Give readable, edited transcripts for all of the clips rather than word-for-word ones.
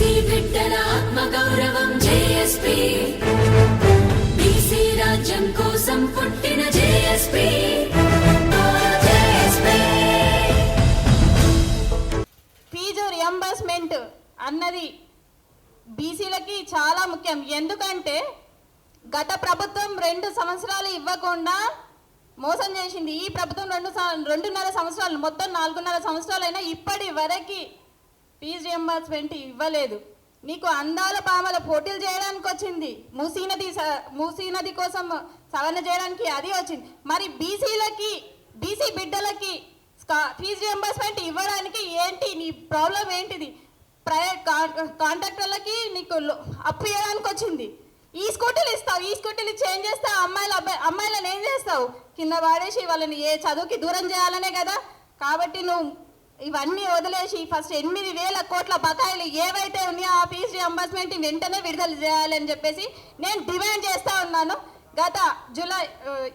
BC బిడ్డల ఆత్మగౌరవం JSP, BC రాజ్యం కోసం పుట్టిన జేఎస్పీ. ఫీజు రియంబర్స్మెంట్ అన్నది బీసీలకి చాలా ముఖ్యం. ఎందుకంటే గత ప్రభుత్వం 2 సంవత్సరాలు ఇవ్వకుండా మోసం చేసింది. ఈ ప్రభుత్వం 2.5 సంవత్సరాలు, మొత్తం 4.5 సంవత్సరాలైనా ఇప్పటి వరకు ఫీజు రియంబర్స్మెంట్ ఇవ్వలేదు. నీకు అందాల పామల పోటీలు చేయడానికి వచ్చింది, మూసీ నది కోసం సవరణ చేయడానికి అది వచ్చింది. మరి బీసీ బిడ్డలకి ఫీజు రియంబర్స్మెంట్ ఇవ్వడానికి ఏంటి నీ ప్రాబ్లం? ఏంటిది? ప్రైవేట్ కాంట్రాక్టర్లకి నీకు అప్పు ఇవ్వడానికి వచ్చింది. ఈ స్కూటీలు ఇస్తావు, ఈ స్కూటీలు చేంజ్ చేస్తావు, అమ్మాయిలను ఏం చేస్తావు? కింద వాడేసి వాళ్ళని ఏ చదువుకి దూరం చేయాలనే కదా. కాబట్టి నువ్వు ఇవన్నీ వదిలేసి ఫస్ట్ 8,000 కోట్ల బకాయిలు ఏవైతే ఉన్నాయో ఆ ఫీజు రియంబర్స్మెంట్ వెంటనే విడుదల చేయాలని చెప్పేసి నేను డిమాండ్ చేస్తూ ఉన్నాను. గత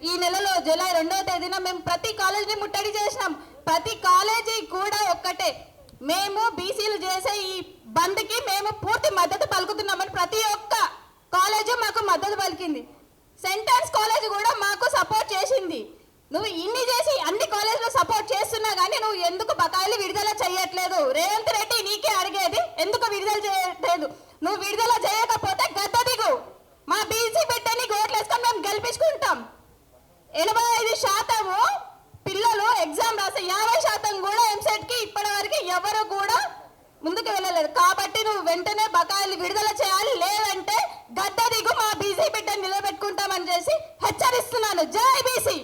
ఈ నెలలో జూలై 2వ తేదీన మేము ప్రతి కాలేజీని ముట్టడి చేసినాం. ప్రతి కాలేజీ కూడా ఒక్కటే, మేము బీసీలు చేసే ఈ బంద్కి మేము పూర్తి మద్దతు పలుకుతున్నామని ప్రతి ఒక్క కాలేజీ మాకు మద్దతు పలికింది. సెంటర్స్ కాలేజ్ కూడా మాకు సపోర్ట్ చేసింది. నువ్వు ఇన్ని చేసి అన్ని కాలేజీలో సపోర్ట్ చేస్తున్నా కానీ నువ్వు ఎందుకు బకాయిలు విడుదల చేయట్లేదు? రేవంత్ రెడ్డి నీకే అడిగేది, ఎందుకు విడుదల చేయట్లేదు? నువ్వు విడుదల చేయకపోతే గద్ద దిగు, మా బీసీ బిడ్డని ఓట్లేసుకొని మేము గెలిపించుకుంటాం. 85% పిల్లలు ఎగ్జామ్ రాసే 50% కూడా ఎంసెట్కి ఇప్పటి వరకు ఎవరు కూడా ముందుకు వెళ్ళలేదు. కాబట్టి నువ్వు వెంటనే బకాయిలు విడుదల చేయాలి, లేదంటే గద్ద దిగు, మా బీసీ బిడ్డని నిలబెట్టుకుంటామని చేసి హెచ్చరిస్తున్నాను. జై బీసీ.